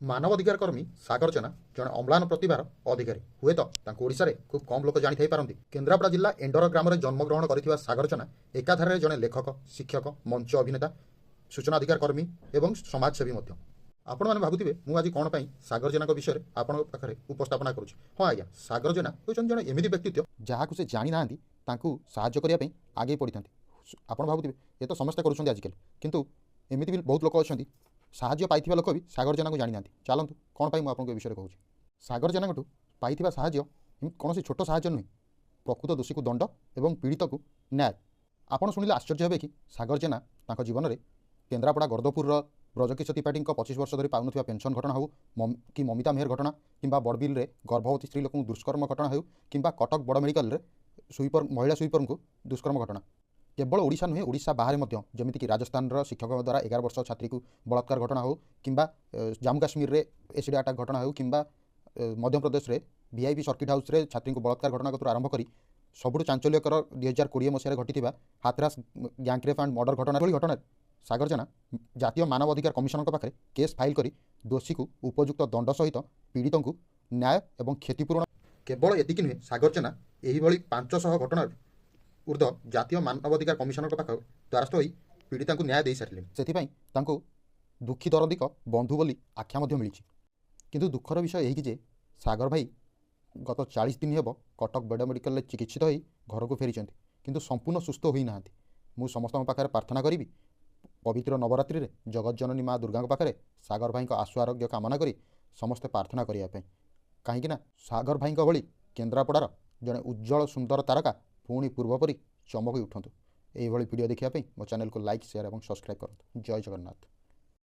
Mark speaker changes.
Speaker 1: ମାନବାधिକାର କର୍ମୀ ସାଗର ଜେନା ଜଣେ ଅମ୍ଳାନ ପ୍ରତିଭାର ଅଧିକାରୀ। ହୁଏତ ତାଙ୍କୁ ଓଡ଼ିଶାରେ ଖୁବ୍ କମ୍ ଲୋକ ଜାଣିଥାଇପାରନ୍ତି। କେନ୍ଦ୍ରାପଡ଼ା ଜିଲ୍ଲା ଏଣ୍ଡର ଗ୍ରାମରେ ଜନ୍ମଗ୍ରହଣ କରିଥିବା ସାଗର ଜେନା ଏକାଧାରରେ ଜଣେ ଲେଖକ, ଶିକ୍ଷକ, ମଞ୍ଚ ଅଭିନେତା, ସୂଚନା ଅଧିକାର କର୍ମୀ ଏବଂ ସମାଜସେବୀ ମଧ୍ୟ। ଆପଣମାନେ ଭାବୁଥିବେ ମୁଁ ଆଜି କ'ଣ ପାଇଁ ସାଗର ଜେନାଙ୍କ ବିଷୟରେ ଆପଣଙ୍କ ପାଖରେ ଉପସ୍ଥାପନା କରୁଛି। ହଁ ଆଜ୍ଞା, ସାଗର ଜେନା ହେଉଛନ୍ତି ଜଣେ ଏମିତି ବ୍ୟକ୍ତିତ୍ୱ ଯାହାକୁ ସେ ଜାଣିନାହାନ୍ତି ତାଙ୍କୁ ସାହାଯ୍ୟ କରିବା ପାଇଁ ଆଗେଇ ପଡ଼ିଥାନ୍ତି। ଆପଣ ଭାବୁଥିବେ ଏ ତ ସମସ୍ତେ କରୁଛନ୍ତି ଆଜିକାଲି, କିନ୍ତୁ ଏମିତି ବି ବହୁତ ଲୋକ ଅଛନ୍ତି ସାହାଯ୍ୟ ପାଇଥିବା ଲୋକ ବି ସାଗର ଜେନାଙ୍କୁ ଜାଣିନାହାନ୍ତି। ଚାଲନ୍ତୁ କ'ଣ ପାଇଁ ମୁଁ ଆପଣଙ୍କ ଏ ବିଷୟରେ କହୁଛି। ସାଗର ଜେନାଙ୍କଠୁ ପାଇଥିବା ସାହାଯ୍ୟ କୌଣସି ଛୋଟ ସାହାଯ୍ୟ ନୁହେଁ, ପ୍ରକୃତ ଦୋଷୀକୁ ଦଣ୍ଡ ଏବଂ ପୀଡ଼ିତକୁ ନ୍ୟାୟ। ଆପଣ ଶୁଣିଲେ ଆଶ୍ଚର୍ଯ୍ୟ ହେବେ କି ସାଗର ଜେନା ତାଙ୍କ ଜୀବନରେ କେନ୍ଦ୍ରାପଡ଼ା ଗର୍ଦ୍ଦପୁରର ବ୍ରଜକିଶୋର ତ୍ରିପାଠୀଙ୍କ 25 ବର୍ଷ ଧରି ପାଉନଥିବା ପେନ୍ସନ୍ ଘଟଣା ହେଉ କି ମମିତା ମେହେର ଘଟଣା, କିମ୍ବା ବଡ଼ବିଲରେ ଗର୍ଭବତୀ ସ୍ତ୍ରୀ ଲୋକଙ୍କୁ ଦୁଷ୍କର୍ମ ଘଟଣା ହେଉ, କିମ୍ବା କଟକ ବଡ଼ ମେଡ଼ିକାଲରେ ମହିଳା ସୁଇପରଙ୍କୁ ଦୁଷ୍କର୍ମ ଘଟଣା, କେବଳ ଓଡ଼ିଶା ନୁହେଁ ଓଡ଼ିଶା ବାହାରେ ମଧ୍ୟ, ଯେମିତିକି ରାଜସ୍ଥାନର ଶିକ୍ଷକଙ୍କ ଦ୍ୱାରା 11 ବର୍ଷ ଛାତ୍ରୀକୁ ବଳାତ୍କାର ଘଟଣା ହେଉ, କିମ୍ବା ଜାମ୍ମୁ କାଶ୍ମୀରରେ ଏସିଡ୍ ଆଟାକ୍ ଘଟଣା ହେଉ, କିମ୍ବା ମଧ୍ୟପ୍ରଦେଶରେ VIP ସର୍କିଟ୍ ହାଉସ୍ରେ ଛାତ୍ରୀଙ୍କୁ ବଳାତ୍କାର ଘଟଣା କତରୁ ଆରମ୍ଭ କରି ସବୁଠୁ ଚାଞ୍ଚଲ୍ୟକର 2020 ମସିହାରେ ଘଟିଥିବା ହାଥରାସ୍ ଗ୍ୟାଙ୍ଗରେପ୍ ଆଣ୍ଡ ମର୍ଡର ଘଟଣା ଭଳି ଘଟଣାରେ ସାଗର ଜେନା ଜାତୀୟ ମାନବ ଅଧିକାର କମିଶନଙ୍କ ପାଖରେ କେସ୍ ଫାଇଲ୍ କରି ଦୋଷୀକୁ ଉପଯୁକ୍ତ ଦଣ୍ଡ ସହିତ ପୀଡ଼ିତଙ୍କୁ ନ୍ୟାୟ ଏବଂ କ୍ଷତିପୂରଣ। କେବଳ ଏତିକି ନୁହେଁ, ସାଗର ଜେନା ଏହିଭଳି 500 ଘଟଣାର ଉର୍ଦ୍ଧ୍ୱ ଜାତୀୟ ମାନବାଧିକାର କମିଶନଙ୍କ ପାଖରେ ଦ୍ୱାରସ୍ଥ ହୋଇ ପୀଡ଼ିତାଙ୍କୁ ନ୍ୟାୟ ଦେଇସାରିଲେଣି। ସେଥିପାଇଁ ତାଙ୍କୁ ଦୁଃଖୀ ଦରଦିକ ବନ୍ଧୁ ବୋଲି ଆଖ୍ୟା ମଧ୍ୟ ମିଳିଛି। କିନ୍ତୁ ଦୁଃଖର ବିଷୟ ଏହିକି ଯେ ସାଗର ଭାଇ ଗତ 40 ଦିନ ହେବ କଟକ ବଡ଼ ମେଡ଼ିକାଲରେ ଚିକିତ୍ସିତ ହୋଇ ଘରକୁ ଫେରିଛନ୍ତି, କିନ୍ତୁ ସମ୍ପୂର୍ଣ୍ଣ ସୁସ୍ଥ ହୋଇନାହାନ୍ତି। ମୁଁ ସମସ୍ତଙ୍କ ପାଖରେ ପ୍ରାର୍ଥନା କରିବି, ପବିତ୍ର ନବରାତ୍ରିରେ ଜଗତଜନନୀ ମା ଦୁର୍ଗାଙ୍କ ପାଖରେ ସାଗର ଭାଇଙ୍କ ଆଶୁ ଆରୋଗ୍ୟ କାମନା କରି ସମସ୍ତେ ପ୍ରାର୍ଥନା କରିବା ପାଇଁ। କାହିଁକିନା ସାଗର ଭାଇଙ୍କ ଭଳି କେନ୍ଦ୍ରାପଡ଼ାର ଜଣେ ଉଜ୍ଜଳ ସୁନ୍ଦର ତାରକା ପୁଣି ପୂର୍ବପରି ଚମକି ଉଠନ୍ତୁ। ଏହିଭଳି ଭିଡ଼ିଓ ଦେଖିବା ପାଇଁ ମୋ ଚ୍ୟାନେଲକୁ ଲାଇକ୍, ସେୟାର ଏବଂ ସବସ୍କ୍ରାଇବ୍ କରନ୍ତୁ। ଜୟ ଜଗନ୍ନାଥ।